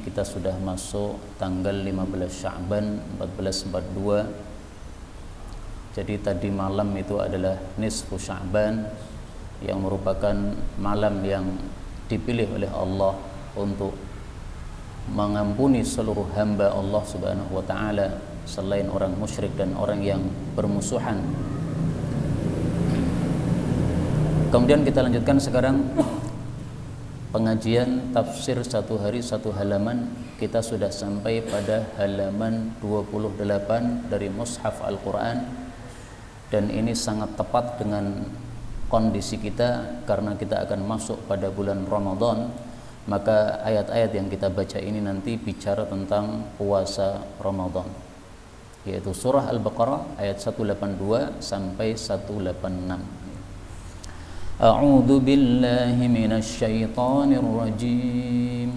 Kita sudah masuk tanggal 15 Sya'ban 1442. Jadi tadi malam itu adalah nisfu Sya'ban, yang merupakan malam yang dipilih oleh Allah untuk mengampuni seluruh hamba Allah Subhanahu wa taala selain orang musyrik dan orang yang bermusuhan. Kemudian kita lanjutkan sekarang pengajian tafsir satu hari satu halaman. Kita sudah sampai pada halaman 28 dari Mushaf Al-Quran, dan ini sangat tepat dengan kondisi kita karena kita akan masuk pada bulan Ramadan. Maka ayat-ayat yang kita baca ini nanti bicara tentang puasa Ramadan, yaitu surah Al-Baqarah ayat 182 sampai 186. A'udzu billahi minasy syaithanir rajim.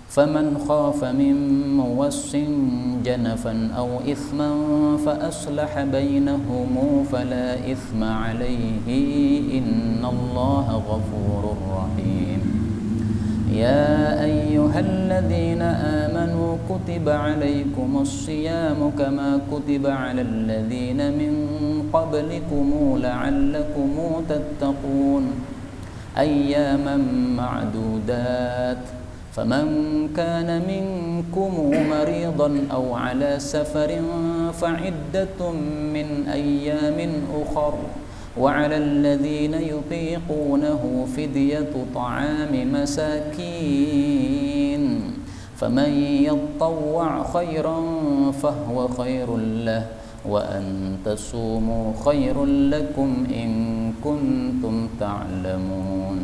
Faman khafa min muwassin janafan aw ithman fa aslaha bainahum fala ithma 'alaihi innallaha ghafurur rahim. Ya ayyuhalladzina amanu kutiba 'alaikumus siyamu kama kutiba 'alal ladzina min qablikum la'allakum tattaqun ayyaman ma'dudat faman kana minkum maridan aw 'ala safarin fa'iddatun min ayyamin ukhra wa 'alal ladzina yutiqunahu fidyatu ta'ami masakin faman yattawwa' khairan fahuwa khairul lahu wa an tasumu khairul lakum in kuntum ta'lamun.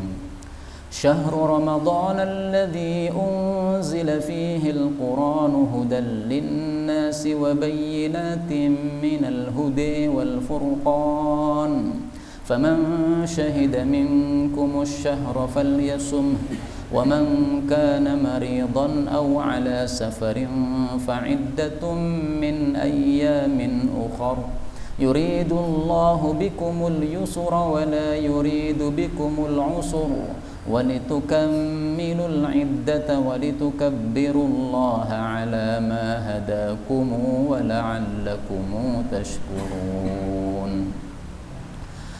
Syahru Ramadan alladhi unzila fihi al-Quranu hudan lin-nasi wa bayyinatin minal hudi wal furqan faman shahida minkum ash-shahra falyasum ومن كان مريضا أو على سفر فعدة من أيام أخر يريد الله بكم اليسر ولا يريد بكم العسر ولتكملوا العدة ولتكبروا الله على ما هداكم ولعلكم تشكرون.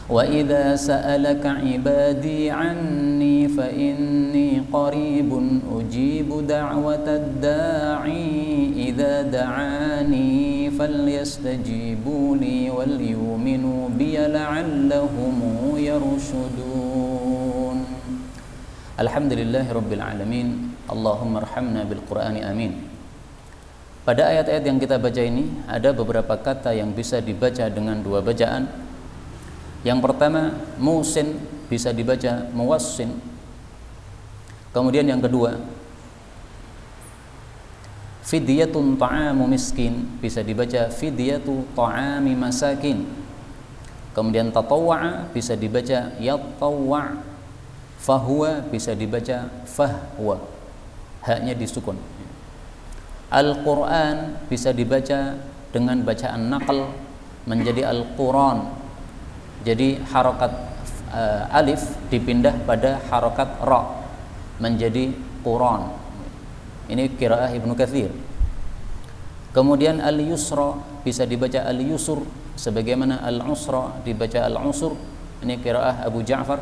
وَإِذَا سَأَلَكَ عِبَادِي عَنِّي فَإِنِّي قَرِيبٌ أُجِيبُ دَعْوَةَ الدَّاعِ إِذَا دَعَانِي فَلْيَسْتَجِيبُوا لِي وَلْيُؤْمِنُوا بِي لَعَلَّهُمْ يَرْشُدُونَ. Alhamdulillahi Rabbil Alamin. Allahumma arhamna bil Qur'ani amin. Pada ayat-ayat yang kita baca ini ada beberapa kata yang bisa dibaca dengan dua bacaan. Yang pertama, musin, bisa dibaca muwassin. Kemudian yang kedua, fidyatun ta'amu miskin, bisa dibaca fidyatu ta'ami masakin. Kemudian tatawwa'a bisa dibaca yatawwa'. Fahuwa bisa dibaca fahwa, haknya disukun. Al-Quran bisa dibaca dengan bacaan naql menjadi Al-Quran. Jadi harokat alif dipindah pada harokat ra menjadi Quran. Ini qiraah Ibnu Katsir. Kemudian al-yusra bisa dibaca al-yusur, sebagaimana al-usra dibaca al-usur. Ini qiraah Abu Ja'far.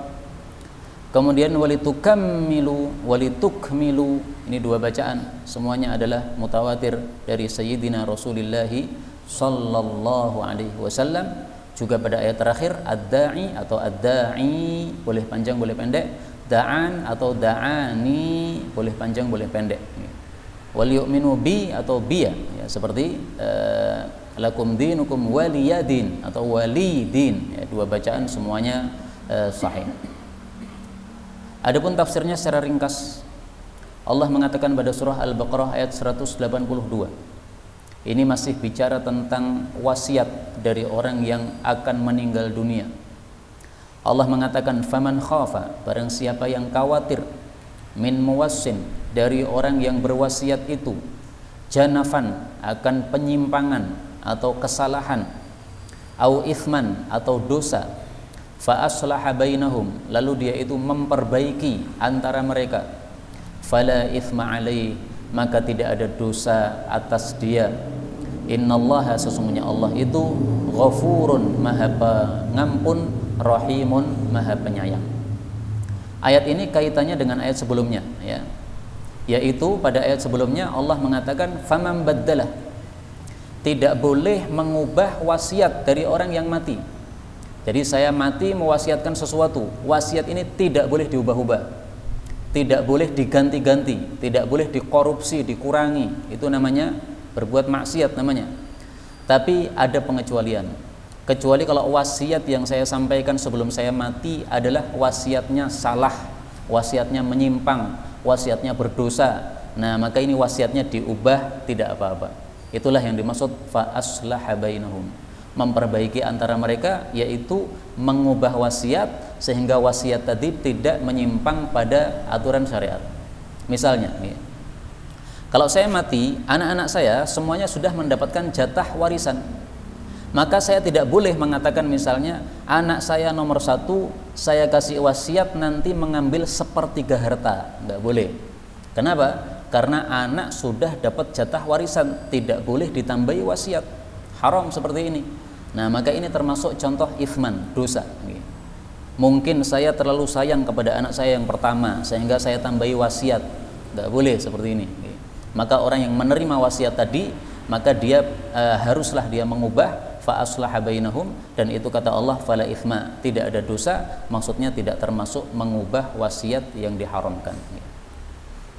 Kemudian walitukmilu, walitukmilu, ini dua bacaan, semuanya adalah mutawatir dari Sayyidina Rasulullah sallallahu alaihi wasallam. Juga pada ayat terakhir ad-da'i atau ad-da'i, boleh panjang boleh pendek. Da'an atau da'ani, boleh panjang boleh pendek. Wal yu'minu bi atau biya, ya, seperti lakum dinukum waliyadin atau walidin, ya, dua bacaan semuanya sahih. Adapun tafsirnya secara ringkas, Allah mengatakan pada surah Al-Baqarah ayat 182. Ini masih bicara tentang wasiat dari orang yang akan meninggal dunia. Allah mengatakan faman khafa, barang siapa yang khawatir, min muwassin, dari orang yang berwasiat itu, janafan, akan penyimpangan atau kesalahan, au ithman, atau dosa, fa aslaha bainahum, lalu dia itu memperbaiki antara mereka, fala ithma alaih, maka tidak ada dosa atas dia. Innallaha, sesungguhnya Allah itu ghafurun, maha pengampun, rahimun, maha penyayang. Ayat ini kaitannya dengan ayat sebelumnya, ya. Yaitu pada ayat sebelumnya Allah mengatakan faman baddalah, tidak boleh mengubah wasiat dari orang yang mati. Jadi saya mati mewasiatkan sesuatu, wasiat ini tidak boleh diubah-ubah, tidak boleh diganti-ganti, tidak boleh dikorupsi, dikurangi. Itu namanya berbuat maksiat namanya. Tapi ada pengecualian. Kecuali kalau wasiat yang saya sampaikan sebelum saya mati adalah wasiatnya salah, wasiatnya menyimpang, wasiatnya berdosa. Nah, maka ini wasiatnya diubah, tidak apa-apa. Itulah yang dimaksud fa aslaha bainahum, memperbaiki antara mereka, yaitu mengubah wasiat sehingga wasiat tadi tidak menyimpang pada aturan syariat. Misalnya, kalau saya mati, anak-anak saya semuanya sudah mendapatkan jatah warisan, maka saya tidak boleh mengatakan misalnya anak saya nomor 1 saya kasih wasiat nanti mengambil 1/3 harta. Nggak boleh. Kenapa? Karena anak sudah dapat jatah warisan, tidak boleh ditambahi wasiat. Haram seperti ini. Nah, maka ini termasuk contoh ithman, dosa. Mungkin saya terlalu sayang kepada anak saya yang pertama sehingga saya tambahi wasiat. Nggak boleh seperti ini. Maka orang yang menerima wasiat tadi, maka dia haruslah dia mengubah fa aslaha bainahum, dan itu kata Allah fala ithma, tidak ada dosa, maksudnya tidak termasuk mengubah wasiat yang diharamkan.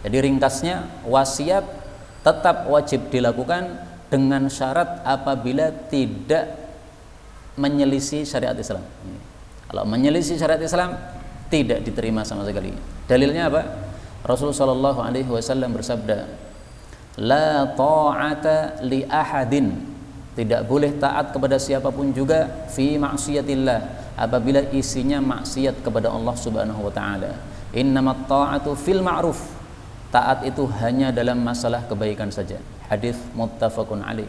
Jadi ringkasnya, wasiat tetap wajib dilakukan dengan syarat apabila tidak menyelisih syariat Islam. Kalau menyelisih syariat Islam tidak diterima sama sekali. Dalilnya apa? Rasulullah sallallahu alaihi wasallam bersabda, la ta'ata li ahadin, tidak boleh taat kepada siapapun juga fi maksiatillah, apabila isinya maksiat kepada Allah Subhanahu wa taala. Innamat ta'atu fil ma'ruf, taat itu hanya dalam masalah kebaikan saja. Hadis muttafaqun alaih.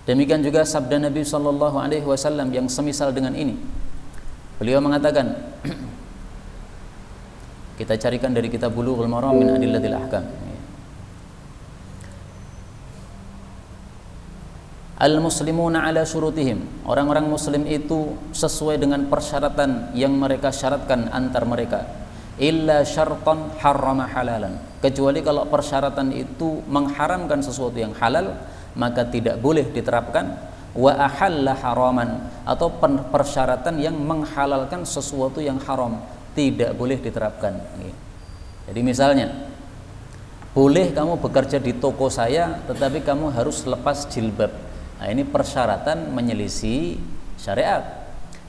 Demikian juga sabda Nabi sallallahu alaihi wasallam yang semisal dengan ini. Beliau mengatakan, kita carikan dari kitab Bulughul Maram min Adillatil Ahkam. Al-muslimuna ala syurutihim, orang-orang muslim itu sesuai dengan persyaratan yang mereka syaratkan antar mereka. Illa syartan harrama halalan, kecuali kalau persyaratan itu mengharamkan sesuatu yang halal, maka tidak boleh diterapkan. Wa ahalla haraman, atau persyaratan yang menghalalkan sesuatu yang haram, tidak boleh diterapkan. Jadi misalnya, boleh kamu bekerja di toko saya, tetapi kamu harus lepas jilbab. Nah, ini persyaratan menyelisih syariat.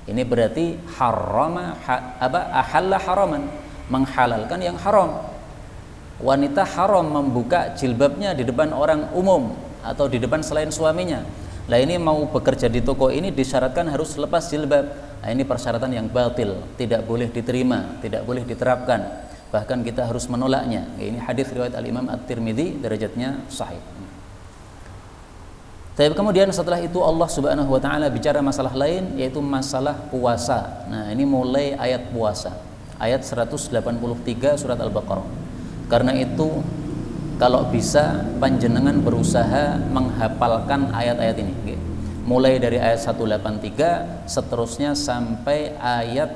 Ini berarti ahalla haraman, menghalalkan yang haram. Wanita haram membuka jilbabnya di depan orang umum atau di depan selain suaminya. Lah ini mau bekerja di toko ini disyaratkan harus lepas jilbab. Nah, ini persyaratan yang batil, tidak boleh diterima, tidak boleh diterapkan. Bahkan kita harus menolaknya. Ini hadis riwayat Al-Imam At-Tirmidzi, derajatnya sahih. Tapi kemudian setelah itu Allah Subhanahu wa taala bicara masalah lain, yaitu masalah puasa. Nah, ini mulai ayat puasa. Ayat 183 surat Al-Baqarah. Karena itu kalau bisa panjenengan berusaha menghafalkan ayat-ayat ini. Mulai dari ayat 183 seterusnya sampai ayat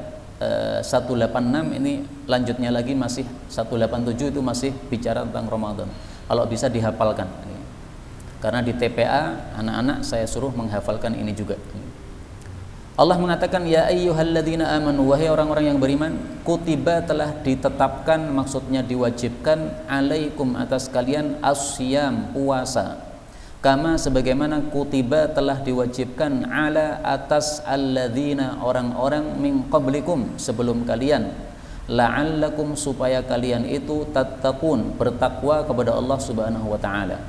186, ini lanjutnya lagi masih 187, itu masih bicara tentang Ramadan. Kalau bisa dihafalkan. Karena di TPA anak-anak saya suruh menghafalkan ini juga. Allah mengatakan, ya ayyuhalladzina amanu, wahai orang-orang yang beriman, kutiba telah ditetapkan, maksudnya diwajibkan, alaikum atas kalian, as-siyam, puasa, kama sebagaimana kutiba telah diwajibkan, ala atas alladzina, orang-orang, min qablikum, sebelum kalian, la'allakum, supaya kalian itu tattaqun, bertakwa kepada Allah Subhanahu wa taala.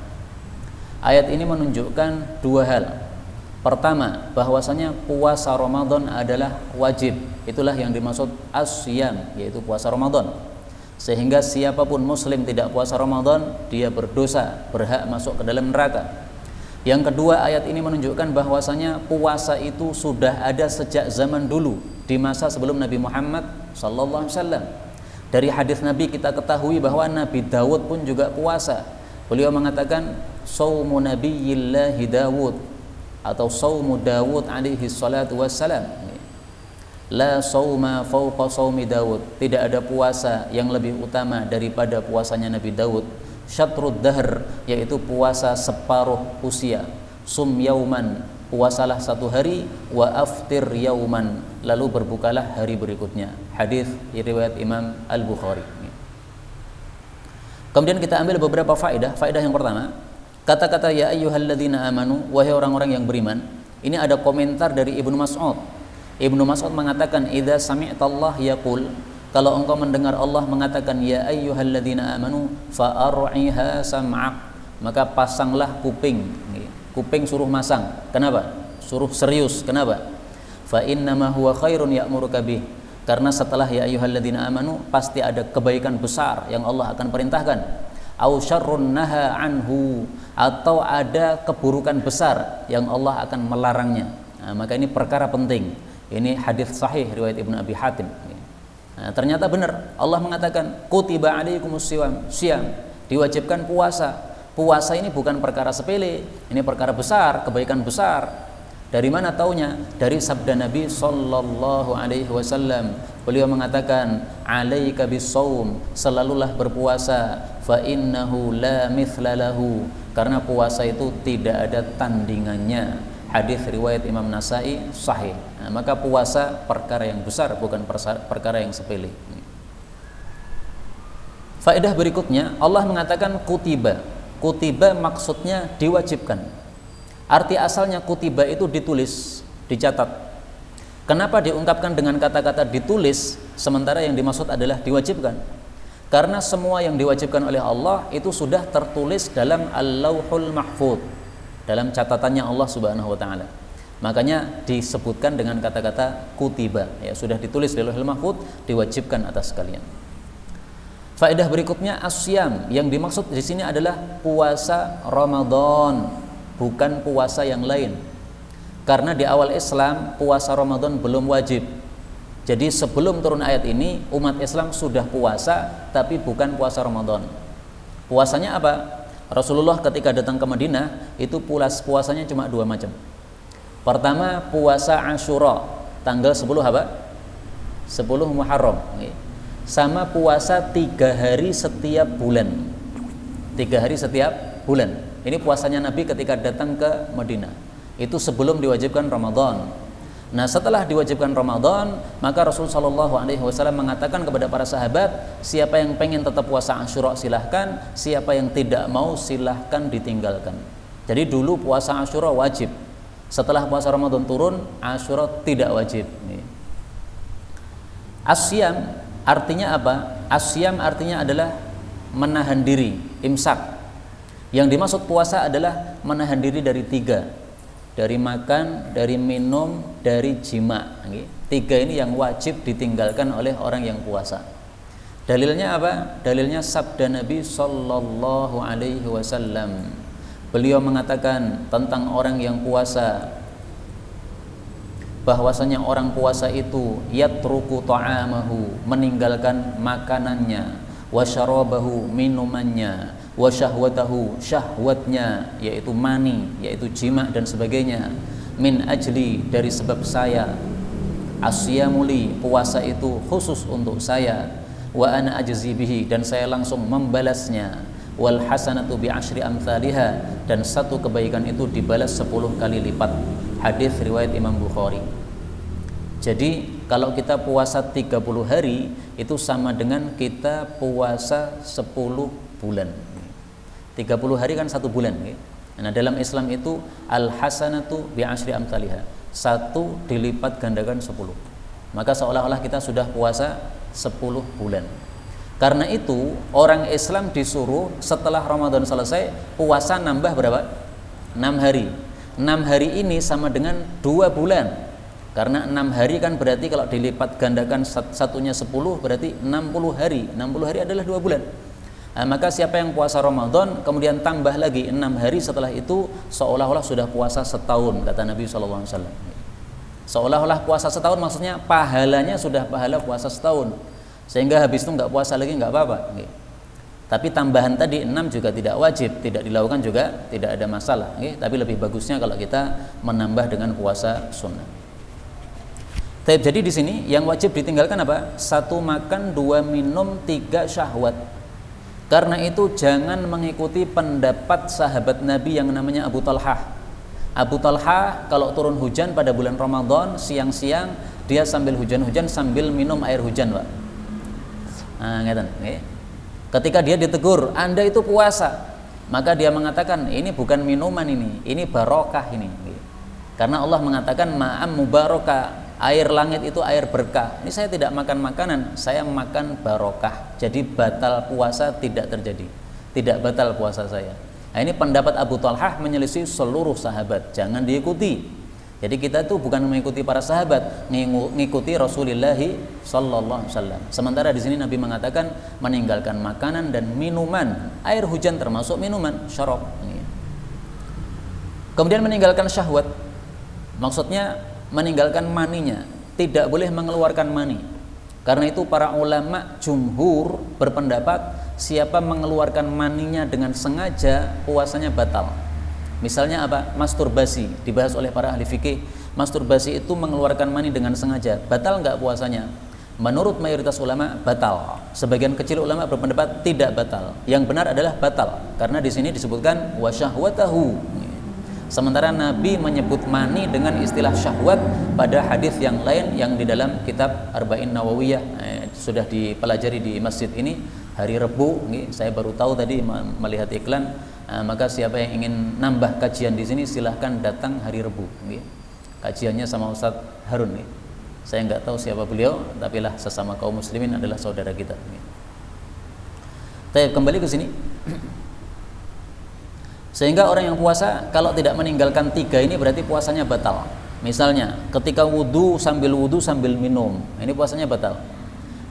Ayat ini menunjukkan dua hal. Pertama, bahwasanya puasa Ramadan adalah wajib. Itulah yang dimaksud as-siyam, yaitu puasa Ramadan. Sehingga siapapun muslim tidak puasa Ramadan, dia berdosa, berhak masuk ke dalam neraka. Yang kedua, ayat ini menunjukkan bahwasanya puasa itu sudah ada sejak zaman dulu, di masa sebelum Nabi Muhammad sallallahu alaihi wasallam. Dari hadis Nabi kita ketahui bahwa Nabi Daud pun juga puasa. Beliau mengatakan saumu nabiyyillahi Dawud atau saumu Dawud alaihi salatu wassalam. La sauma fauqa saumi Dawud. Tidak ada puasa yang lebih utama daripada puasanya Nabi Dawud. Syatrud dahr, yaitu puasa separuh usia. Sum yauman, puasalah satu hari. Wa aftir yauman, lalu berbukalah hari berikutnya. Hadis riwayat Imam Al-Bukhari. Kemudian kita ambil beberapa faedah. Faedah yang pertama, kata-kata ya ayyuhalladzina amanu, wahai orang-orang yang beriman. Ini ada komentar dari Ibnu Mas'ud. Ibnu Mas'ud mengatakan, idza sami'tallah yaqul, kalau engkau mendengar Allah mengatakan ya ayyuhalladzina amanu fa'ar'iha sam'ak, maka pasanglah kuping. Kuping suruh masang. Kenapa? Suruh serius. Kenapa? Fa innama huwa khairun ya'muruka bih. Karena setelah ya ayyuhalladzina amanu pasti ada kebaikan besar yang Allah akan perintahkan. Au syarrun naha anhu, atau ada keburukan besar yang Allah akan melarangnya. Nah, maka ini perkara penting. Ini hadis sahih riwayat Ibnu Abi Hatim. Nah, ternyata benar Allah mengatakan kutiba alaikumus syiyam, diwajibkan puasa. Puasa ini bukan perkara sepele, ini perkara besar, kebaikan besar. Dari mana taunya? Dari sabda Nabi sallallahu alaihi wasallam. Beliau mengatakan, "Alaika bis-shaum", selalulah berpuasa, fa innahu la mithla lahu, karena puasa itu tidak ada tandingannya. Hadis riwayat Imam Nasai sahih. Nah, maka puasa perkara yang besar, bukan perkara yang sepele. Faedah berikutnya, Allah mengatakan kutiba. Kutiba maksudnya diwajibkan. Arti asalnya kutiba itu ditulis, dicatat. Kenapa diungkapkan dengan kata-kata ditulis sementara yang dimaksud adalah diwajibkan? Karena semua yang diwajibkan oleh Allah itu sudah tertulis dalam Al-Lauhul Mahfuz, dalam catatannya Allah Subhanahu wa taala. Makanya disebutkan dengan kata-kata kutiba, ya, sudah ditulis di Lauhul Mahfuz, diwajibkan atas kalian. Faedah berikutnya, asyam, yang dimaksud di sini adalah puasa Ramadan, bukan puasa yang lain. Karena di awal Islam puasa Ramadan belum wajib. Jadi sebelum turun ayat ini umat Islam sudah puasa, tapi bukan puasa Ramadan. Puasanya apa? Rasulullah ketika datang ke Madinah itu puasanya cuma dua macam. Pertama puasa Asyura, tanggal 10 apa? 10 Muharram. Sama puasa 3 hari setiap bulan. 3 hari setiap bulan. Ini puasanya Nabi ketika datang ke Madinah. Itu sebelum diwajibkan Ramadan. Nah, setelah diwajibkan Ramadan, maka Rasulullah SAW mengatakan kepada para sahabat, siapa yang pengen tetap puasa Asyura silahkan, siapa yang tidak mau silahkan ditinggalkan. Jadi dulu puasa Asyura wajib. Setelah puasa Ramadan turun, Asyura tidak wajib. Asyam artinya apa? Asyam artinya adalah menahan diri, imsak. Yang dimaksud puasa adalah menahan diri dari 3, dari makan, dari minum, dari jima. 3 ini yang wajib ditinggalkan oleh orang yang puasa. Dalilnya apa? Dalilnya sabda Nabi sallallahu alaihi wasallam. Beliau mengatakan tentang orang yang puasa, bahwasanya orang puasa itu yatruku ta'amahu, meninggalkan makanannya, wa syarabahu, minumannya, wa syahwatahu, syahwatnya, yaitu mani, yaitu jima dan sebagainya, min ajli, dari sebab saya, asyamuli, puasa itu khusus untuk saya, wa ana ajzi bihi, dan saya langsung membalasnya, wal hasanatu bi asyri amsalihha, dan satu kebaikan itu dibalas 10 kali lipat. Hadis riwayat Imam Bukhari. Jadi kalau kita puasa 30 hari itu sama dengan kita puasa 10 bulan. 30 hari kan 1 bulan. Nah, dalam Islam itu al-hasanatu bi asyri amsalihha. 1 dilipat gandakan 10. Maka seolah-olah kita sudah puasa 10 bulan. Karena itu orang Islam disuruh setelah Ramadan selesai puasa nambah berapa? 6 hari. 6 hari ini sama dengan 2 bulan. Karena 6 hari kan berarti kalau dilipat gandakan satunya 10 berarti 60 hari. 60 hari adalah 2 bulan. Nah, maka siapa yang puasa Ramadan kemudian tambah lagi 6 hari setelah itu, seolah-olah sudah puasa setahun, kata Nabi SAW. Seolah-olah puasa setahun maksudnya pahalanya sudah pahala puasa setahun, sehingga habis itu nggak puasa lagi nggak apa-apa. Tapi tambahan tadi 6 juga tidak wajib, tidak dilakukan juga tidak ada masalah, okay? Tapi lebih bagusnya kalau kita menambah dengan puasa sunnah. Jadi di sini yang wajib ditinggalkan apa? 1 makan, 2 minum, 3 syahwat. Karena itu jangan mengikuti pendapat sahabat Nabi yang namanya Abu Talhah. Abu Talhah kalau turun hujan pada bulan Ramadan siang-siang dia sambil hujan-hujan sambil minum air hujan, Pak. Nah, ngeten, okay? Ketika dia ditegur, Anda itu puasa, maka dia mengatakan ini bukan minuman ini barokah ini. Karena Allah mengatakan ma'am mubarakah, air langit itu air berkah. Ini saya tidak makan makanan, saya makan barokah. Jadi batal puasa tidak terjadi, tidak batal puasa saya. Nah, ini pendapat Abu Talhah menyelisih seluruh sahabat, jangan diikuti. Jadi kita itu bukan mengikuti para sahabat, mengikuti Rasulullah sallallahu alaihi wasallam. Sementara di sini Nabi mengatakan meninggalkan makanan dan minuman, air hujan termasuk minuman, syarab. Kemudian meninggalkan syahwat. Maksudnya meninggalkan maninya, tidak boleh mengeluarkan mani. Karena itu para ulama jumhur berpendapat siapa mengeluarkan maninya dengan sengaja puasanya batal. Misalnya apa? Masturbasi, dibahas oleh para ahli fikih. Masturbasi itu mengeluarkan mani dengan sengaja, batal nggak puasanya? Menurut mayoritas ulama batal. Sebagian kecil ulama berpendapat tidak batal. Yang benar adalah batal, karena di sini disebutkan wasyahwatahu. Sementara Nabi menyebut mani dengan istilah syahwat pada hadis yang lain yang di dalam kitab Arba'in Nawawiyah. Sudah dipelajari di masjid ini hari Rebu. Saya baru tahu tadi melihat iklan. Maka siapa yang ingin nambah kajian di sini silahkan datang hari Rebu. Kajiannya sama Ustadz Harun. Saya nggak tahu siapa beliau, tapi lah sesama kaum muslimin adalah saudara kita. Tapi kembali ke sini. Sehingga orang yang puasa kalau tidak meninggalkan 3 ini berarti puasanya batal. Misalnya ketika wudu sambil minum, ini puasanya batal.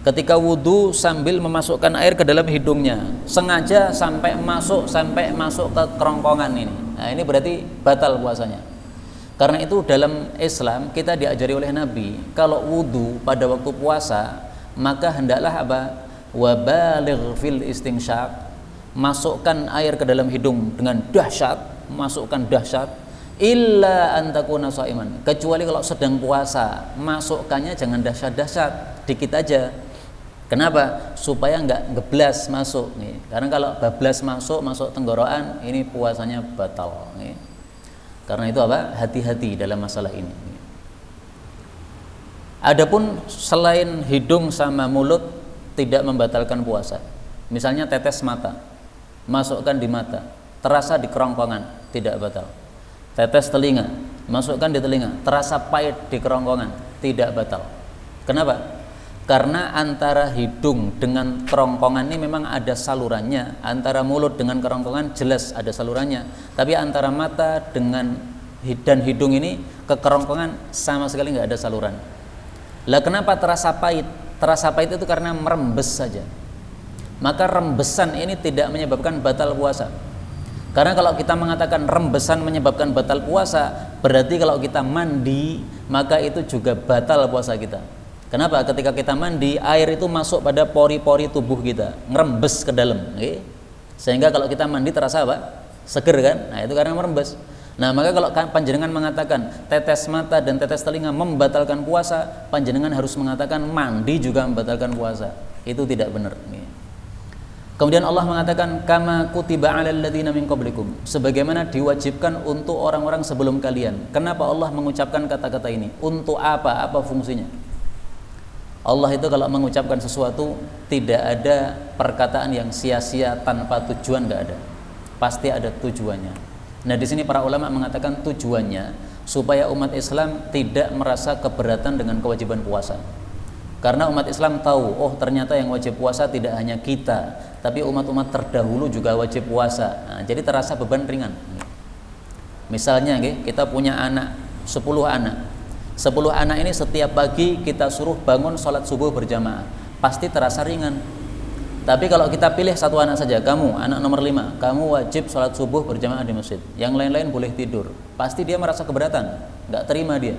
Ketika wudu sambil memasukkan air ke dalam hidungnya, sengaja sampai masuk ke kerongkongan ini. Nah, ini berarti batal puasanya. Karena itu dalam Islam kita diajari oleh Nabi, kalau wudu pada waktu puasa, maka hendaklah apa? Wabaligh fil istinsyaq, masukkan air ke dalam hidung dengan dahsyat, masukkan dahsyat, illa antakuna shaiman, kecuali kalau sedang puasa, masukkannya jangan dahsyat-dahsyat, dikit aja. Kenapa? Supaya nggak ngeblas masuk nih. Karena kalau bablas masuk tenggorokan, ini puasanya batal nih. Karena itu apa? Hati-hati dalam masalah ini. Adapun selain hidung sama mulut tidak membatalkan puasa. Misalnya tetes mata, masukkan di mata, terasa di kerongkongan, tidak batal. Tetes telinga, masukkan di telinga, terasa pahit di kerongkongan, tidak batal. Kenapa? Karena antara hidung dengan kerongkongan ini memang ada salurannya, antara mulut dengan kerongkongan jelas ada salurannya, tapi antara mata dan hidung ini ke kerongkongan sama sekali nggak ada saluran. Lah kenapa terasa pahit? Terasa pahit itu karena merembes saja. Maka rembesan ini tidak menyebabkan batal puasa. Karena kalau kita mengatakan rembesan menyebabkan batal puasa, berarti kalau kita mandi maka itu juga batal puasa kita. Kenapa? Ketika kita mandi, air itu masuk pada pori-pori tubuh kita, ngerembes ke dalam, okay? Sehingga kalau kita mandi terasa apa? Seger kan? Nah, itu karena merembes. Nah, maka kalau panjenengan mengatakan tetes mata dan tetes telinga membatalkan puasa, panjenengan harus mengatakan mandi juga membatalkan puasa. Itu tidak benar. Okay? Kemudian Allah mengatakan kama kutiba 'alal ladzina min qablikum, sebagaimana diwajibkan untuk orang-orang sebelum kalian. Kenapa Allah mengucapkan kata-kata ini? Untuk apa? Apa fungsinya? Allah itu kalau mengucapkan sesuatu tidak ada perkataan yang sia-sia tanpa tujuan, nggak ada. Pasti ada tujuannya. Nah, di sini para ulama mengatakan tujuannya supaya umat Islam tidak merasa keberatan dengan kewajiban puasa. Karena umat Islam tahu, oh ternyata yang wajib puasa tidak hanya kita, tapi umat-umat terdahulu juga wajib puasa. Nah, jadi terasa beban ringan. Misalnya kita punya anak 10 anak. 10 anak ini setiap pagi kita suruh bangun sholat subuh berjamaah, pasti terasa ringan. Tapi kalau kita pilih 1 anak saja, kamu anak nomor 5, kamu wajib sholat subuh berjamaah di masjid, yang lain-lain boleh tidur, pasti dia merasa keberatan, nggak terima dia.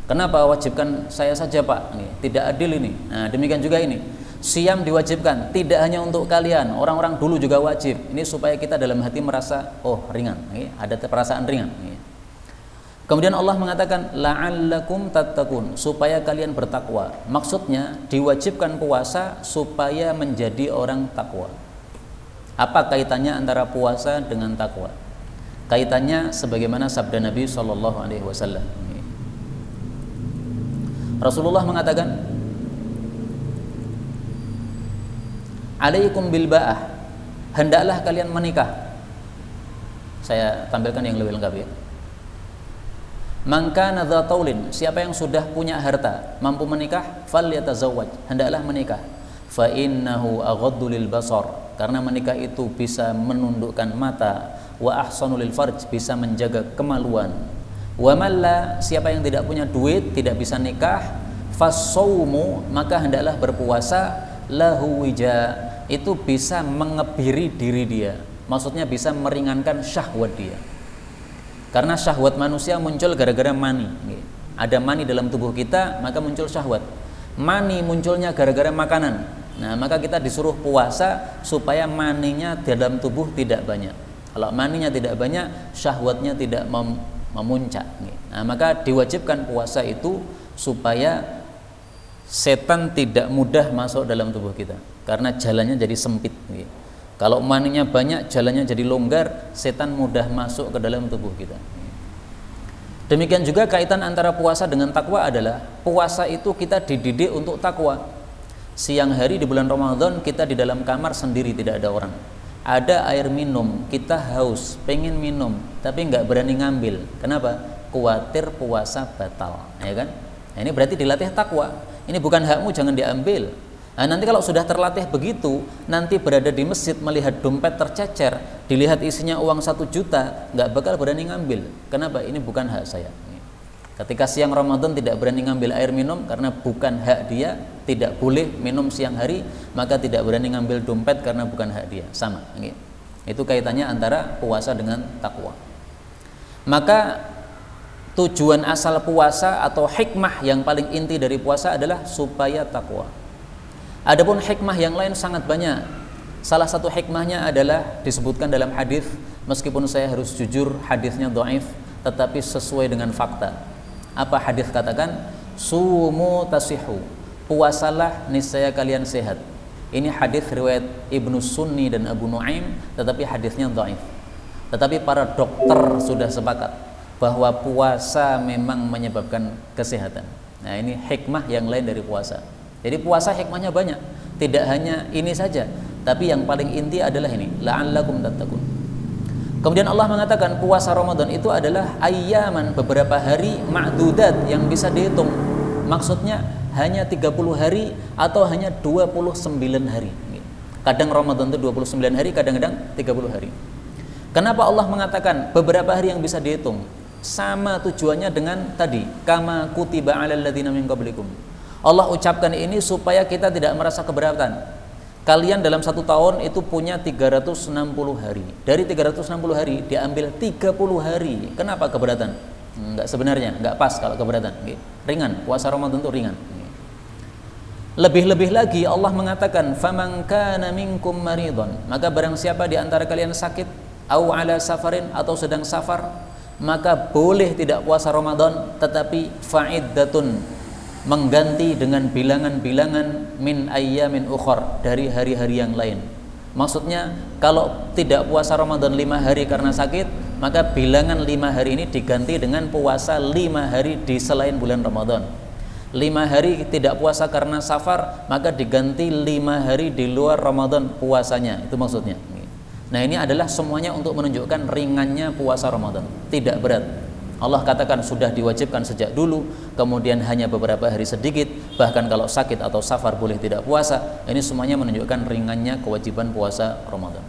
Kenapa wajibkan saya saja Pak? Tidak adil ini. Nah, demikian juga ini. Siyam diwajibkan, tidak hanya untuk kalian, orang-orang dulu juga wajib. Ini supaya kita dalam hati merasa, oh ringan, ada perasaan ringan. Kemudian Allah mengatakan la'allakum tattaqun, supaya kalian bertakwa. Maksudnya diwajibkan puasa supaya menjadi orang takwa. Apa kaitannya antara puasa dengan takwa? Kaitannya sebagaimana sabda Nabi SAW. Rasulullah mengatakan, alaikum bil ba'ah, hendaklah kalian menikah. Saya tampilkan yang lebih lengkap ya. Man kana dza taulin, siapa yang sudah punya harta, mampu menikah, falyatazawwaj, hendaklah menikah. Fa innahu aghaddu lil basar, karena menikah itu bisa menundukkan mata, wa ahsanu lil farj, bisa menjaga kemaluan. Wa malla, siapa yang tidak punya duit, tidak bisa nikah, fasaumu, maka hendaklah berpuasa, lahu wija, itu bisa mengebiri diri dia, maksudnya bisa meringankan syahwat dia. Karena syahwat manusia muncul gara-gara mani. Ada mani dalam tubuh kita, maka muncul syahwat. Mani munculnya gara-gara makanan. Nah, maka kita disuruh puasa supaya maninya dalam tubuh tidak banyak. Kalau maninya tidak banyak, syahwatnya tidak memuncak. Nah, maka diwajibkan puasa itu supaya setan tidak mudah masuk dalam tubuh kita, karena jalannya jadi sempit. Kalau maninya banyak, jalannya jadi longgar, setan mudah masuk ke dalam tubuh kita. Demikian juga kaitan antara puasa dengan takwa adalah puasa itu kita dididik untuk takwa. Siang hari di bulan Ramadan kita di dalam kamar sendiri, tidak ada orang. Ada air minum, kita haus, pengen minum, tapi nggak berani ngambil. Kenapa? Khawatir puasa batal, ya kan? Nah, ini berarti dilatih takwa. Ini bukan hakmu, jangan diambil. Nah, nanti kalau sudah terlatih begitu, nanti berada di masjid melihat dompet tercecer, dilihat isinya uang 1 juta, nggak bakal berani ngambil. Kenapa? Ini bukan hak saya. Ketika siang Ramadan tidak berani ngambil air minum karena bukan hak dia, tidak boleh minum siang hari, maka tidak berani ngambil dompet karena bukan hak dia. Sama. Itu kaitannya antara puasa dengan takwa. Maka tujuan asal puasa atau hikmah yang paling inti dari puasa adalah supaya takwa. Adapun hikmah yang lain sangat banyak. Salah satu hikmahnya adalah disebutkan dalam hadis, meskipun saya harus jujur hadisnya dhaif, tetapi sesuai dengan fakta. Apa hadis katakan? Sumu tasihu, puasalah niscaya kalian sehat. Ini hadis riwayat Ibnu Sunni dan Abu Nuaim, tetapi hadisnya dhaif. Tetapi para dokter sudah sepakat bahwa puasa memang menyebabkan kesehatan. Nah, ini hikmah yang lain dari puasa. Jadi puasa hikmahnya banyak, tidak hanya ini saja, tapi yang paling inti adalah ini, la'allakum tattaqun. Kemudian Allah mengatakan puasa Ramadan itu adalah ayyaman, beberapa hari ma'dudat yang bisa dihitung. Maksudnya hanya 30 hari atau hanya 29 hari. Kadang Ramadan itu 29 hari, kadang-kadang 30 hari. Kenapa Allah mengatakan beberapa hari yang bisa dihitung? Sama tujuannya dengan tadi, kama kutiba 'alal ladzina min qablikum. Allah ucapkan ini supaya kita tidak merasa keberatan. Kalian dalam 1 tahun itu punya 360 hari. Dari 360 hari diambil 30 hari. Kenapa keberatan? Enggak, sebenarnya enggak pas kalau keberatan. Ringan, puasa Ramadan itu ringan. Lebih-lebih lagi Allah mengatakan faman kana minkum maridon, maka barang siapa di antara kalian sakit, au ala safarin, atau sedang safar, maka boleh tidak puasa Ramadan, tetapi fa'iddatun, mengganti dengan bilangan-bilangan min ayyamin ukhar, dari hari-hari yang lain. Maksudnya kalau tidak puasa Ramadan 5 hari karena sakit, maka bilangan 5 hari ini diganti dengan puasa 5 hari di selain bulan Ramadan. 5 hari tidak puasa karena safar, maka diganti 5 hari di luar Ramadan puasanya. Itu maksudnya. Nah, ini adalah semuanya untuk menunjukkan ringannya puasa Ramadan, tidak berat. Allah katakan sudah diwajibkan sejak dulu, kemudian hanya beberapa hari sedikit, bahkan kalau sakit atau safar boleh tidak puasa. Ini semuanya menunjukkan ringannya kewajiban puasa Ramadan.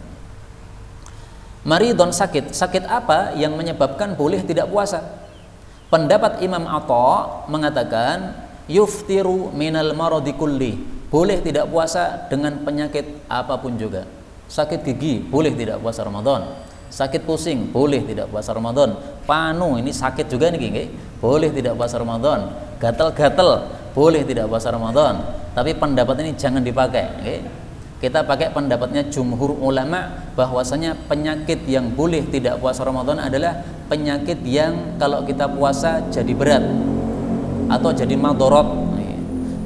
Maridon, sakit. Sakit apa yang menyebabkan boleh tidak puasa? Pendapat Imam Atha mengatakan yuftiru minal maradi kulli, boleh tidak puasa dengan penyakit apapun juga. Sakit gigi boleh tidak puasa Ramadan. Sakit pusing boleh tidak puasa Ramadan. Panu, ini sakit juga nih, boleh tidak puasa Ramadan. Gatal-gatal boleh tidak puasa Ramadan. Tapi pendapat ini jangan dipakai. Okay? Kita pakai pendapatnya jumhur ulama bahwasanya penyakit yang boleh tidak puasa Ramadan adalah penyakit yang kalau kita puasa jadi berat atau jadi madorot.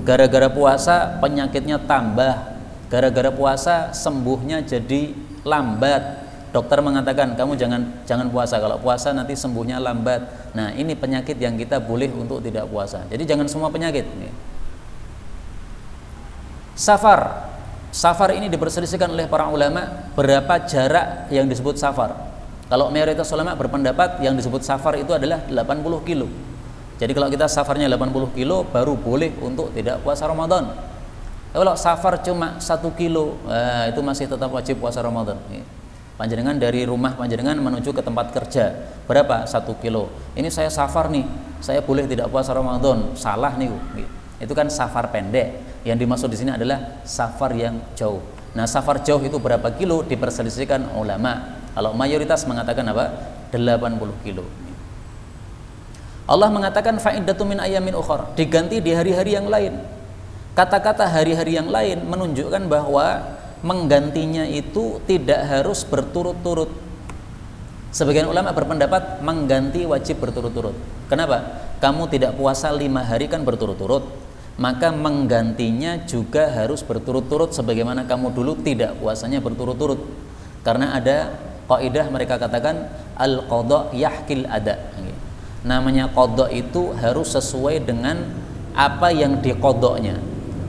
Gara-gara puasa penyakitnya tambah, gara-gara puasa sembuhnya jadi lambat. Dokter mengatakan kamu jangan puasa, kalau puasa nanti sembuhnya lambat. Nah, ini penyakit yang kita boleh untuk tidak puasa. Jadi jangan semua penyakit. Safar ini diperselisihkan oleh para ulama berapa jarak yang disebut safar. Kalau mayoritas ulama berpendapat yang disebut safar itu adalah 80 kilo. Jadi kalau kita safarnya 80 kilo baru boleh untuk tidak puasa Ramadan. Kalau safar cuma 1 kilo, itu masih tetap wajib puasa Ramadan. Panjenengan dari rumah panjenengan menuju ke tempat kerja berapa? 1 kilo. Ini saya safar nih, saya boleh tidak puasa Ramadan. Salah nih. Itu kan safar pendek. Yang dimaksud di sini adalah safar yang jauh. Nah, safar jauh itu berapa kilo diperselisihkan ulama. Kalau mayoritas mengatakan apa? 80 kilo. Allah mengatakan fa'iddatu min ayyamin ukhar, diganti di hari-hari yang lain. Kata-kata hari-hari yang lain menunjukkan bahwa menggantinya itu tidak harus berturut-turut. Sebagian ulama berpendapat mengganti wajib berturut-turut. Kenapa? Kamu tidak puasa 5 hari kan berturut-turut, maka menggantinya juga harus berturut-turut sebagaimana kamu dulu tidak puasanya berturut-turut. Karena ada kaidah mereka katakan al-qadha yahkil ada. Namanya qadha itu harus sesuai dengan apa yang diqadhanya.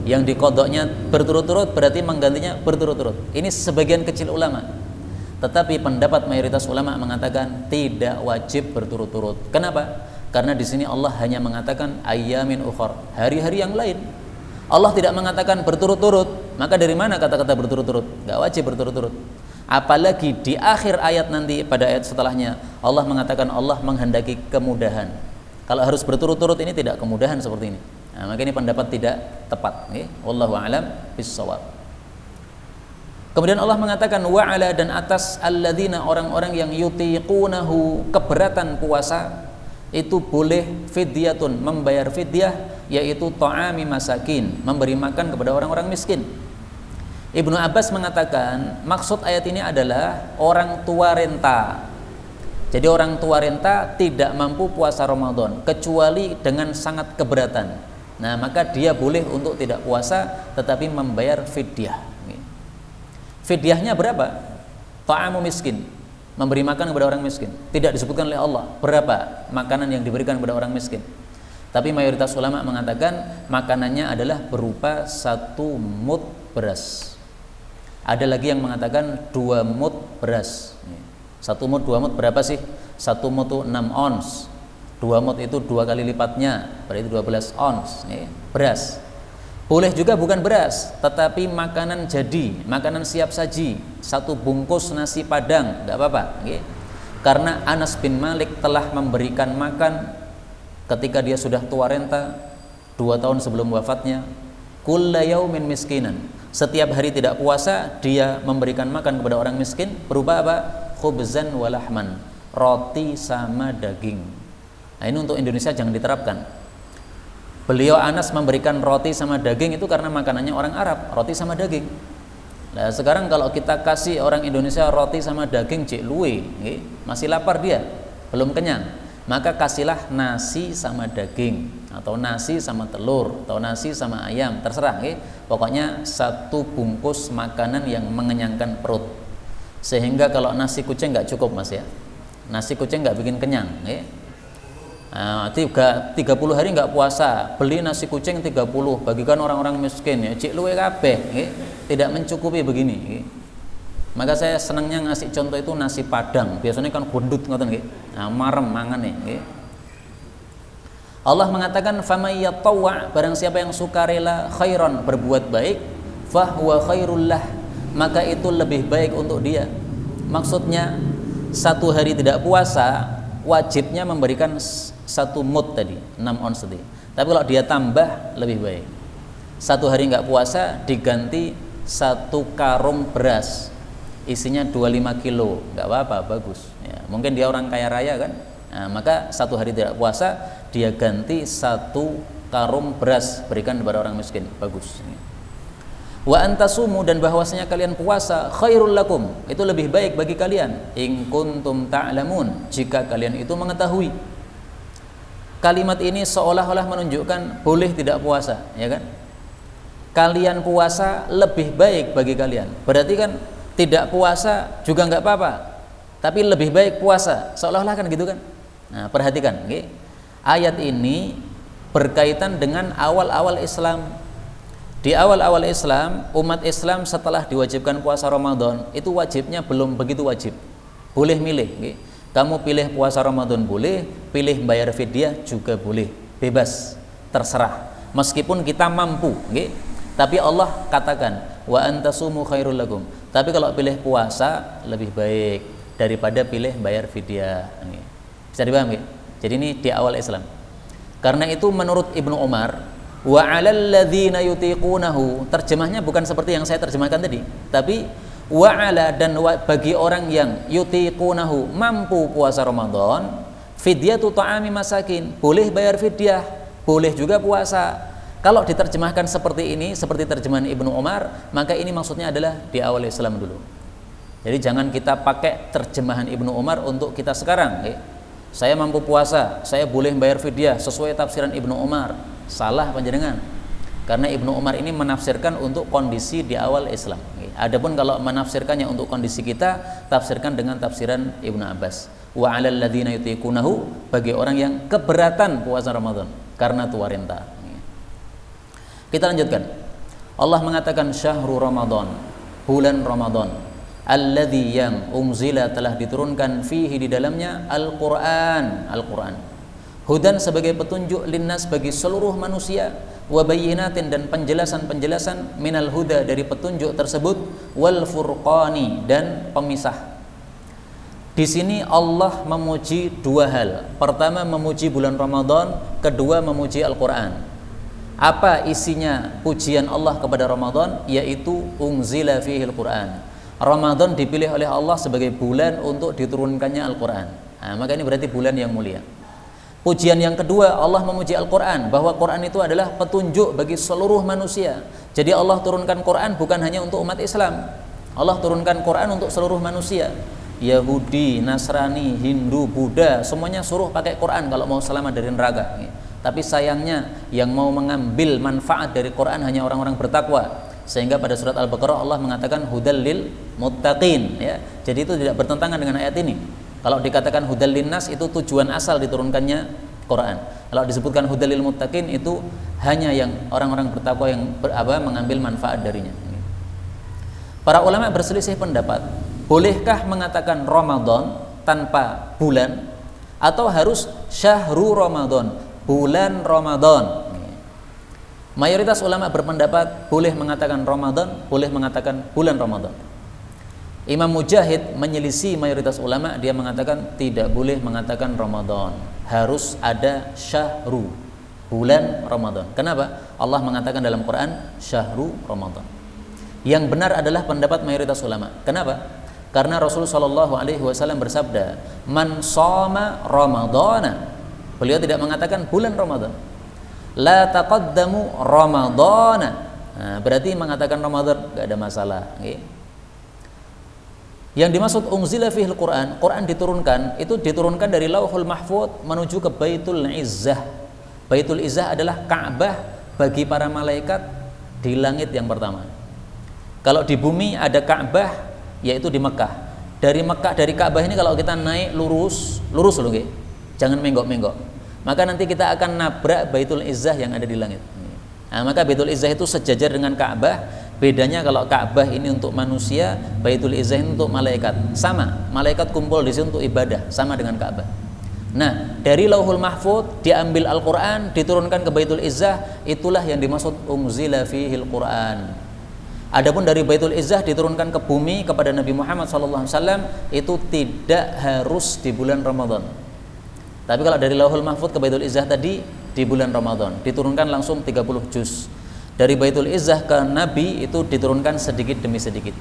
Yang diqadhanya berturut-turut berarti menggantinya berturut-turut. Ini sebagian kecil ulama. Tetapi pendapat mayoritas ulama mengatakan tidak wajib berturut-turut. Kenapa? Karena di sini Allah hanya mengatakan ayyamin ukhar, hari-hari yang lain. Allah tidak mengatakan berturut-turut. Maka dari mana kata-kata berturut-turut? Enggak wajib berturut-turut. Apalagi di akhir ayat nanti pada ayat setelahnya Allah mengatakan Allah menghendaki kemudahan. Kalau harus berturut-turut ini tidak kemudahan seperti ini. Nah, maka ini pendapat tidak tepat. Wallahu a'lam bissawab. Kemudian Allah mengatakan wa'ala dan atas alladzina orang-orang yang yutiqunahu keberatan puasa itu boleh fidyatun membayar fidyah yaitu ta'ami masakin memberi makan kepada orang-orang miskin. Ibnu Abbas mengatakan maksud ayat ini adalah orang tua renta. Jadi orang tua renta tidak mampu puasa Ramadan kecuali dengan sangat keberatan. Nah, maka dia boleh untuk tidak puasa tetapi membayar fidyah. Fidyahnya berapa? Ta'amu miskin, memberi makan kepada orang miskin. Tidak disebutkan oleh Allah berapa makanan yang diberikan kepada orang miskin. Tapi mayoritas ulama mengatakan makanannya adalah berupa 1 mud beras. Ada lagi yang mengatakan 2 mud beras. 1 mud, 2 mud berapa sih? 1 mud itu 6 ons. 2 mud itu 2 kali lipatnya, berarti 12 ons beras. Boleh juga bukan beras, tetapi makanan jadi, makanan siap saji, 1 bungkus nasi padang, enggak apa-apa. Karena Anas bin Malik telah memberikan makan ketika dia sudah tua renta 2 tahun sebelum wafatnya, kulla yaumin miskinan. Setiap hari tidak puasa dia memberikan makan kepada orang miskin berupa apa? Khubzan walahman, roti sama daging. Nah, ini untuk Indonesia jangan diterapkan. Beliau Anas memberikan roti sama daging itu karena makanannya orang Arab, roti sama daging. Nah, sekarang kalau kita kasih orang Indonesia roti sama daging cek luwe, masih lapar dia, belum kenyang. Maka kasihlah nasi sama daging atau nasi sama telur atau nasi sama ayam, terserah. Pokoknya 1 bungkus makanan yang mengenyangkan perut. Sehingga kalau nasi kucing nggak cukup mas ya, nasi kucing nggak bikin kenyang. 30 hari nggak puasa, beli nasi kucing 30 bagikan orang-orang miskin ya, cik luwe kabeh, tidak mencukupi begini. Maka saya senangnya ngasih contoh itu nasi padang, biasanya kan gendut ngoten nggih. Nah, marem mangane nggih. Allah mengatakan famay yatawwa, barang siapa yang sukarela khairan berbuat baik, fahuwa khairul lah, maka itu lebih baik untuk dia. Maksudnya 1 hari tidak puasa wajibnya memberikan 1 mud tadi, 6 ons tadi. Tapi kalau dia tambah lebih baik. 1 hari nggak puasa diganti 1 karung beras, isinya 25 kilo, nggak apa-apa, bagus. Ya, mungkin dia orang kaya raya kan. Nah, maka 1 hari tidak puasa dia ganti 1 karung beras berikan kepada orang miskin. Bagus. Wa antasumu, dan bahwasanya kalian puasa khairul lakum, itu lebih baik bagi kalian, in kuntum ta'lamun, jika kalian itu mengetahui. Kalimat ini seolah-olah menunjukkan boleh tidak puasa, ya kan? Kalian puasa lebih baik bagi kalian. Berarti kan tidak puasa juga nggak apa-apa, tapi lebih baik puasa, seolah-olah kan gitu kan? Nah, perhatikan, okay? Ayat ini berkaitan dengan awal-awal Islam. Di awal-awal Islam, umat Islam setelah diwajibkan puasa Ramadan, itu wajibnya belum begitu wajib. Boleh milih, okay? Kamu pilih puasa Ramadan boleh, pilih bayar fidyah juga boleh, bebas, terserah. Meskipun kita mampu, okay? Tapi Allah katakan, wa antasumu khairul lakum. Tapi kalau pilih puasa lebih baik daripada pilih bayar fidyah. Okay? Bisa dipahami? Jadi ini di awal Islam. Karena itu menurut Ibnu Umar, wa 'alal ladzina yutiqunahu, terjemahnya bukan seperti yang saya terjemahkan tadi, tapi wa 'ala, dan bagi orang yang yutiqunahu, mampu puasa Ramadan, fidyatu ta'ami masakin, boleh bayar fidyah, boleh juga puasa. Kalau diterjemahkan seperti ini, seperti terjemahan Ibnu Umar, maka ini maksudnya adalah di awal Islam dulu. Jadi jangan kita pakai terjemahan Ibnu Umar untuk kita sekarang, saya mampu puasa, saya boleh bayar fidyah sesuai tafsiran Ibnu Umar. Salah panjenengan. Karena Ibnu Umar ini menafsirkan untuk kondisi di awal Islam. Adapun kalau menafsirkannya untuk kondisi kita, tafsirkan dengan tafsiran Ibnu Abbas. Wa 'alal ladzina yutiqunahu, bagi orang yang keberatan puasa Ramadan karena tua renta. Kita lanjutkan. Allah mengatakan syahrul Ramadan, bulan Ramadan, alladzi, yang unzila, telah diturunkan, fihi, di dalamnya, Al-Qur'an, Al-Qur'an. Hudan, sebagai petunjuk, linnas, bagi seluruh manusia, wa bayyinatin, dan penjelasan-penjelasan, minal huda, dari petunjuk tersebut, wal furqani, dan pemisah. Di sini Allah memuji dua hal. Pertama, memuji bulan Ramadan, kedua, memuji Al-Qur'an. Apa isinya pujian Allah kepada Ramadan? Yaitu unzila fihi Al-Qur'an. Ramadan dipilih oleh Allah sebagai bulan untuk diturunkannya Al-Qur'an. Nah, maka ini berarti bulan yang mulia. Pujian yang kedua, Allah memuji Al-Qur'an, bahwa Qur'an itu adalah petunjuk bagi seluruh manusia. Jadi Allah turunkan Qur'an bukan hanya untuk umat Islam. Allah turunkan Qur'an untuk seluruh manusia. Yahudi, Nasrani, Hindu, Buddha, semuanya suruh pakai Qur'an kalau mau selamat dari neraka. Tapi sayangnya yang mau mengambil manfaat dari Qur'an hanya orang-orang bertakwa. Sehingga pada surat Al-Baqarah Allah mengatakan hudal lil muttaqin, ya. Jadi itu tidak bertentangan dengan ayat ini. Kalau dikatakan hudal linnas, itu tujuan asal diturunkannya Quran. Kalau disebutkan hudal lil muttaqin, itu hanya yang orang-orang bertakwa yang mengambil manfaat darinya. Para ulama berselisih pendapat, bolehkah mengatakan Ramadan tanpa bulan, atau harus syahru Ramadan, bulan Ramadan. Mayoritas ulama berpendapat boleh mengatakan Ramadan, boleh mengatakan bulan Ramadan. Imam Mujahid menyelisih mayoritas ulama, dia mengatakan tidak boleh mengatakan Ramadan, harus ada syahru, bulan Ramadan. Kenapa? Allah mengatakan dalam Quran syahru Ramadan. Yang benar adalah pendapat mayoritas ulama. Kenapa? Karena Rasul sallallahu alaihi wasallam bersabda, "Man shoma Ramadana." Beliau tidak mengatakan bulan Ramadan. La taqaddamu Ramadana. Nah, berarti mengatakan Ramadan enggak ada masalah, okay? Yang dimaksud unzila fihil Quran, Quran diturunkan, itu diturunkan dari Lauhul Mahfuz menuju ke Baitul Izzah. Baitul Izzah adalah Ka'bah bagi para malaikat di langit yang pertama. Kalau di bumi ada Ka'bah, yaitu di Mekah. Dari Mekah, dari Ka'bah ini kalau kita naik lurus loh, okay? Jangan menggok-menggok. Maka nanti kita akan nabrak Baitul Izzah yang ada di langit. Nah, maka Baitul Izzah itu sejajar dengan Ka'bah. Bedanya kalau Ka'bah ini untuk manusia, Baitul Izzah ini untuk malaikat. Sama, malaikat kumpul di sini untuk ibadah, sama dengan Ka'bah. Nah, dari Lauhul Mahfuz diambil Al-Qur'an, diturunkan ke Baitul Izzah, itulah yang dimaksud unzila fihil Qur'an. Adapun dari Baitul Izzah diturunkan ke bumi kepada Nabi Muhammad SAW, itu tidak harus di bulan Ramadan. Tapi kalau dari Lauhul Mahfuz ke Baitul Izzah tadi di bulan Ramadan, diturunkan langsung 30 juz. Dari Baitul Izzah ke Nabi itu diturunkan sedikit demi sedikit.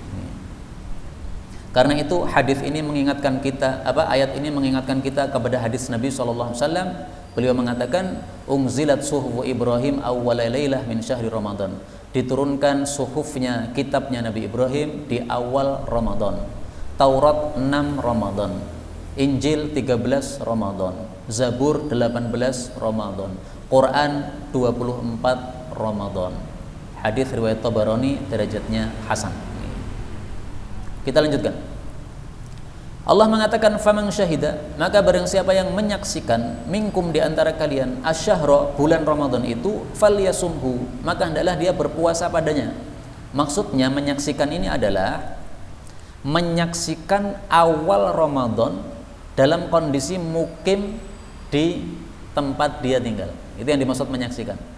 Karena itu hadis ini mengingatkan kita, ayat ini mengingatkan kita kepada hadis Nabi SAW Beliau mengatakan unzilat suhuf Ibrahim awwala lailah min syahri Ramadan. Diturunkan suhufnya, kitabnya Nabi Ibrahim di awal Ramadan. Taurat 6 Ramadan, Injil 13 Ramadan, Zabur 18 Ramadan, Quran 24 Ramadan. Hadis riwayat Tabarani, derajatnya hasan. Kita lanjutkan. Allah mengatakan faman syahida, maka barang siapa yang menyaksikan minkum di antara kalian asyahra, bulan Ramadan itu, falyasumhu, maka hendaklah dia berpuasa padanya. Maksudnya menyaksikan ini adalah menyaksikan awal Ramadan dalam kondisi mukim di tempat dia tinggal. Itu yang dimaksud menyaksikan.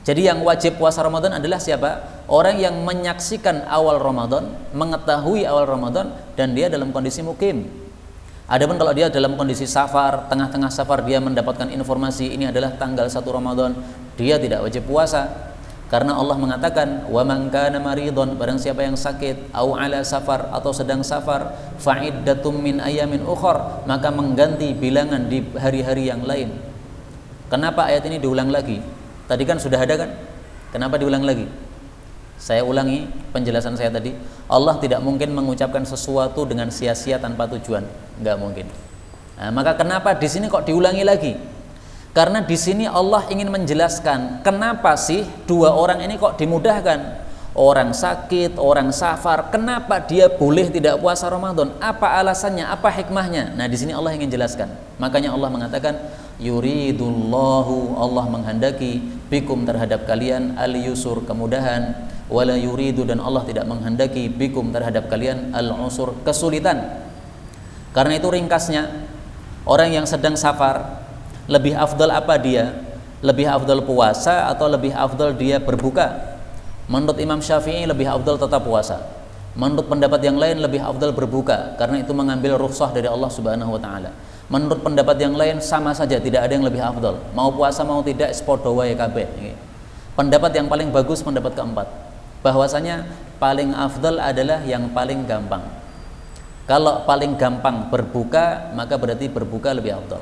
Jadi yang wajib puasa Ramadan adalah siapa? Orang yang menyaksikan awal Ramadan, mengetahui awal Ramadan, dan dia dalam kondisi mukim. Adapun kalau dia dalam kondisi safar, tengah-tengah safar dia mendapatkan informasi ini adalah tanggal 1 Ramadan, dia tidak wajib puasa. Karena Allah mengatakan, "Wa man kana maridun", barang siapa yang sakit, au ala safar, atau sedang safar, fa'iddatum min ayamin ukhar, maka mengganti bilangan di hari-hari yang lain. Kenapa ayat ini diulang lagi? Tadi kan sudah ada kan? Kenapa diulang lagi? Saya ulangi penjelasan saya tadi. Allah tidak mungkin mengucapkan sesuatu dengan sia-sia tanpa tujuan, nggak mungkin. Nah, maka kenapa di sini kok diulangi lagi? Karena di sini Allah ingin menjelaskan kenapa sih dua orang ini kok dimudahkan. Orang sakit, orang safar, kenapa dia boleh tidak puasa Ramadan? Apa alasannya? Apa hikmahnya? Nah, di sini Allah ingin jelaskan. Makanya Allah mengatakan, yuridullahu, Allah menghendaki, bikum terhadap kalian, al-yusur, kemudahan, wala yuridu, dan Allah tidak menghendaki, bikum terhadap kalian, al-usur, kesulitan. Karena itu ringkasnya, orang yang sedang safar, lebih afdal apa dia? Lebih afdal puasa atau lebih afdal dia berbuka? Menurut Imam Syafi'i lebih afdal tetap puasa. Menurut pendapat yang lain lebih afdal berbuka, karena itu mengambil rukhsah dari Allah Subhanahu wa taala. Menurut pendapat yang lain sama saja, tidak ada yang lebih afdal. Mau puasa mau tidak sepodo wae kabeh. Pendapat yang paling bagus pendapat keempat, bahwasanya paling afdal adalah yang paling gampang. Kalau paling gampang berbuka, maka berarti berbuka lebih afdal.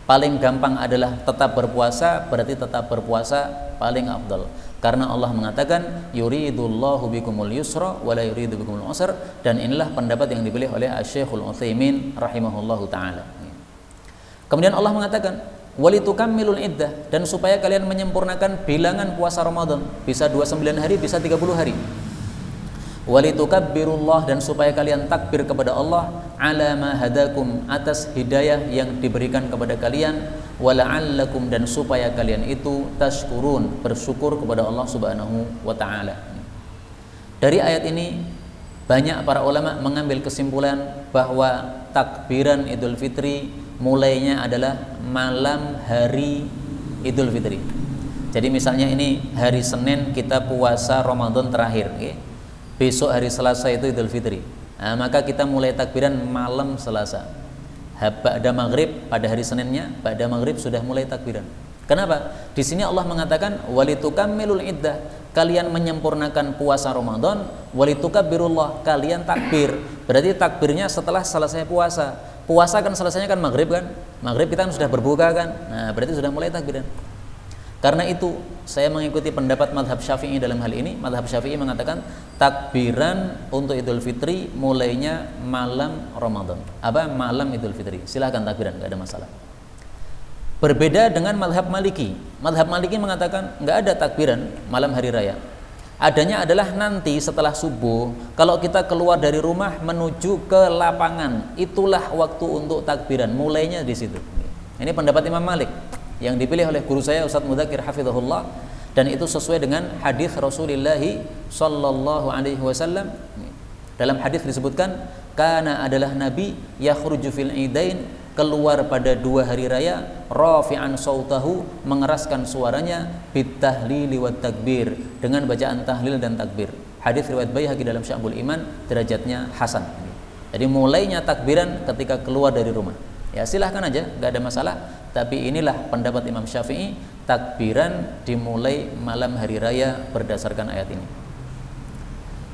Paling gampang adalah tetap berpuasa, berarti tetap berpuasa paling afdal. Karena Allah mengatakan yuridullahu bikumul yusra wa la yuridu bikumul usra, dan inilah pendapat yang dipilih oleh Asy-Syaikh Al-Utsaimin rahimahullahu taala. Kemudian Allah mengatakan walitukammilul iddah, dan supaya kalian menyempurnakan bilangan puasa Ramadan, bisa 29 hari, bisa 30 hari. Walitukabbirullah, dan supaya kalian takbir kepada Allah ala ma hadakum, atas hidayah yang diberikan kepada kalian, wala'allakum, dan supaya kalian itu tashkurun, bersyukur kepada Allah Subhanahu wa taala. Dari ayat ini banyak para ulama mengambil kesimpulan bahwa takbiran Idul Fitri mulainya adalah malam hari Idul Fitri. Jadi misalnya ini hari Senin kita puasa Ramadan terakhir, okay? Besok hari Selasa itu Idul Fitri. Nah, maka kita mulai takbiran malam Selasa. Ba'da maghrib pada hari Seninnya, ba'da maghrib sudah mulai takbiran. Kenapa? Di sini Allah mengatakan walitukammilul iddah, kalian menyempurnakan puasa Ramadan, walitukabbirullah, kalian takbir. Berarti takbirnya setelah selesai puasa. Puasa kan selesainya kan maghrib kan? Maghrib kita kan sudah berbuka kan? Nah, berarti sudah mulai takbiran. Karena itu saya mengikuti pendapat madhab Syafi'i dalam hal ini. Madhab Syafi'i mengatakan takbiran untuk Idul Fitri mulainya malam Ramadan. Apa? Malam Idul Fitri. Silahkan takbiran, nggak ada masalah. Berbeda dengan madhab Maliki. Madhab Maliki mengatakan nggak ada takbiran malam hari raya. Adanya adalah nanti setelah subuh, kalau kita keluar dari rumah menuju ke lapangan, itulah waktu untuk takbiran. Mulainya di situ. Ini pendapat Imam Malik yang dipilih oleh guru saya Ustaz Mudzakir hafizahullah, dan itu sesuai dengan hadis Rasulullah sallallahu alaihi wasallam. Dalam hadis disebutkan kana adalah nabi yakhruju fil idain, keluar pada 2 hari raya, rafi'an sautahu, mengeraskan suaranya, bitahlili wat takbir, dengan bacaan tahlil dan takbir. Hadis riwayat Baihaqi dalam Syu'abul Iman, derajatnya hasan. Jadi mulainya takbiran ketika keluar dari rumah. Ya silahkan aja, nggak ada masalah. Tapi inilah pendapat Imam Syafi'i, takbiran dimulai malam hari raya berdasarkan ayat ini.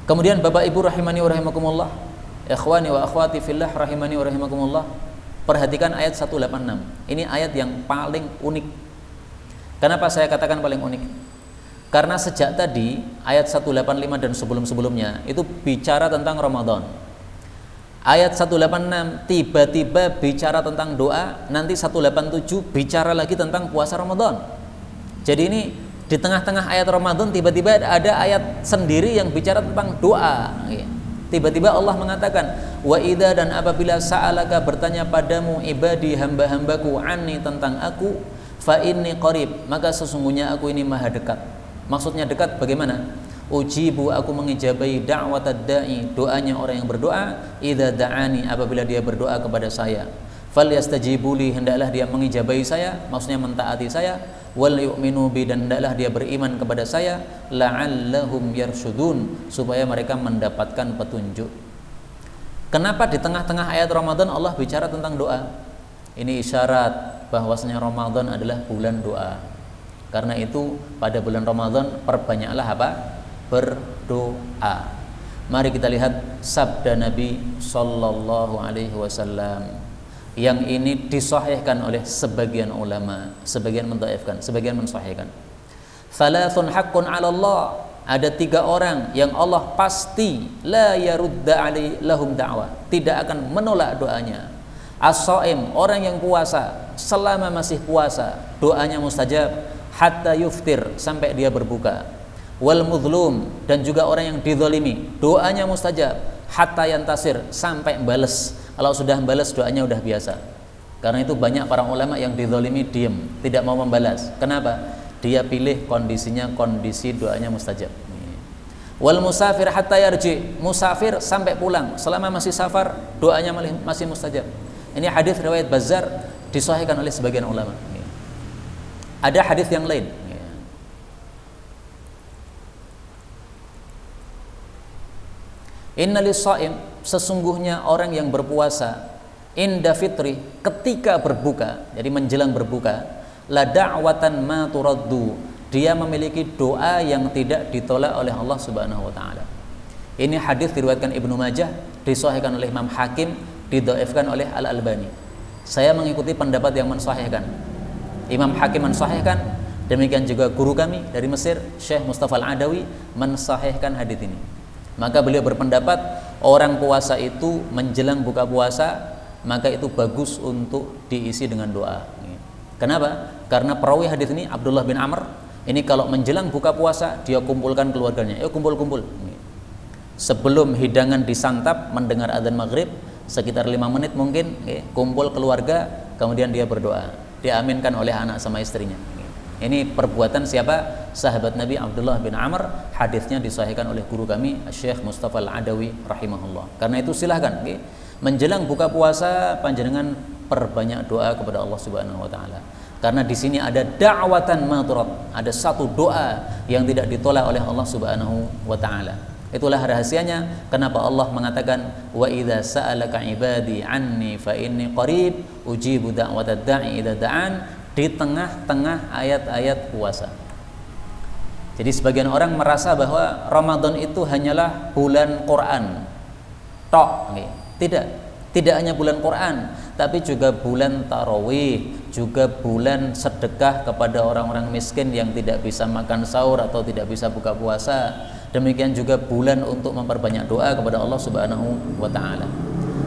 Kemudian Bapak Ibu rahimani wa rahimakumullah, ikhwani wa akhwati fillah rahimani wa rahimakumullah, Perhatikan ayat 186. Ini ayat yang paling unik. Kenapa saya katakan paling unik? Karena sejak tadi ayat 185 dan sebelum-sebelumnya itu bicara tentang Ramadan. Ayat 186 tiba-tiba bicara tentang doa, nanti 187 bicara lagi tentang puasa Ramadan. Jadi ini di tengah-tengah ayat Ramadan tiba-tiba ada ayat sendiri yang bicara tentang doa. Tiba-tiba Allah mengatakan, wa idza, dan apabila sa'alaka, bertanya padamu ibadi, hamba-hambaku, anni, tentang aku, fa inni qarib, maka sesungguhnya aku ini maha dekat. Maksudnya dekat bagaimana? Ujibu, aku mengijabai da'watad da'i, doanya orang yang berdoa, idza da'ani, apabila dia berdoa kepada saya. Falyastajibuli, hendaklah dia mengijabai saya, maksudnya mentaati saya. Wal yu'minu bi, dan hendaklah dia beriman kepada saya. La'allahum yarsyudun, supaya mereka mendapatkan petunjuk. Kenapa di tengah-tengah ayat Ramadan Allah bicara tentang doa? Ini isyarat bahwasanya Ramadan adalah bulan doa. Karena itu pada bulan Ramadan perbanyaklah apa? Berdoa. Mari kita lihat sabda Nabi sallallahu alaihi wasallam yang ini disahihkan oleh sebagian ulama, sebagian mendhaifkan, sebagian mensahihkan. Thalathun haqqun 'ala Allah, ada 3 orang yang Allah pasti la yarudda lahum da'wah, tidak akan menolak doanya. As-shaim, orang yang puasa, selama masih puasa doanya mustajab, hatta yuftir, sampai dia berbuka. Wal mudhlum, dan juga orang yang dizalimi, doanya mustajab, hatta yantasir, sampai balas. Kalau sudah balas doanya udah biasa. Karena itu banyak para ulama yang dizalimi diam, tidak mau membalas. Kenapa? Dia pilih kondisinya kondisi doanya mustajab. Wal musafir hatta yarji, musafir sampai pulang, selama masih safar doanya masih mustajab. Ini hadis riwayat Bazzar, disahihkan oleh sebagian ulama. Ada hadis yang lain. Innalis shaim, sesungguhnya orang yang berpuasa, inda fitri, ketika berbuka, jadi menjelang berbuka, la da'watan ma turaddu, dia memiliki doa yang tidak ditolak oleh Allah Subhanahu wa taala. Ini hadis diriwayatkan Ibnu Majah, disahihkan oleh Imam Hakim, didhaifkan oleh Al-Albani. Saya mengikuti pendapat yang mensahihkan. Imam Hakim mensahihkan, demikian juga guru kami dari Mesir, Syekh Mustafa Al-Adawi, mensahihkan hadis ini. Maka beliau berpendapat orang puasa itu menjelang buka puasa, maka itu bagus untuk diisi dengan doa. Kenapa? Karena perawi hadis ini Abdullah bin Amr, ini kalau menjelang buka puasa dia kumpulkan keluarganya, kumpul-kumpul. Sebelum hidangan disantap, mendengar adzan maghrib sekitar 5 menit mungkin, kumpul keluarga, kemudian dia berdoa, diaminkan oleh anak sama istrinya. Ini perbuatan siapa? Sahabat Nabi Abdullah bin Amr. Hadisnya disahihkan oleh guru kami Syekh Mustafa Al-Adawi rahimahullah. Karena itu silahkan menjelang buka puasa panjenengan perbanyak doa kepada Allah Subhanahu wa taala. Karena di sini ada da'watan madrat, ada satu doa yang tidak ditolak oleh Allah Subhanahu wa taala. Itulah rahasianya kenapa Allah mengatakan wa idza sa'alaka ibadi anni fa inni qarib ujibu da'watad da'i idza da'an, di tengah-tengah ayat-ayat puasa. Jadi sebagian orang merasa bahwa Ramadan itu hanyalah bulan Quran tok. Tidak hanya bulan Quran, tapi juga bulan tarawih, juga bulan sedekah kepada orang-orang miskin yang tidak bisa makan sahur atau tidak bisa buka puasa. Demikian juga bulan untuk memperbanyak doa kepada Allah Subhanahu wa taala.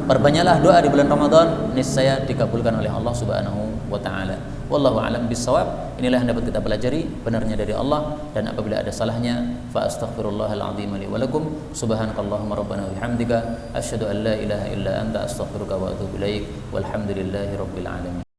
Perbanyaklah doa di bulan Ramadan, niscaya dikabulkan oleh Allah Subhanahu wa taala. Wallahu a'lam bissawab. Inilah yang dapat kita pelajari, benarnya dari Allah, dan apabila ada salahnya fa astaghfirullahal azim li wa lakum. Subhanakallahumma rabbana wa bihamdika asyhadu an la ilaha illa anta astaghfiruka wa atubu ilaik. Walhamdulillahi rabbil alamin.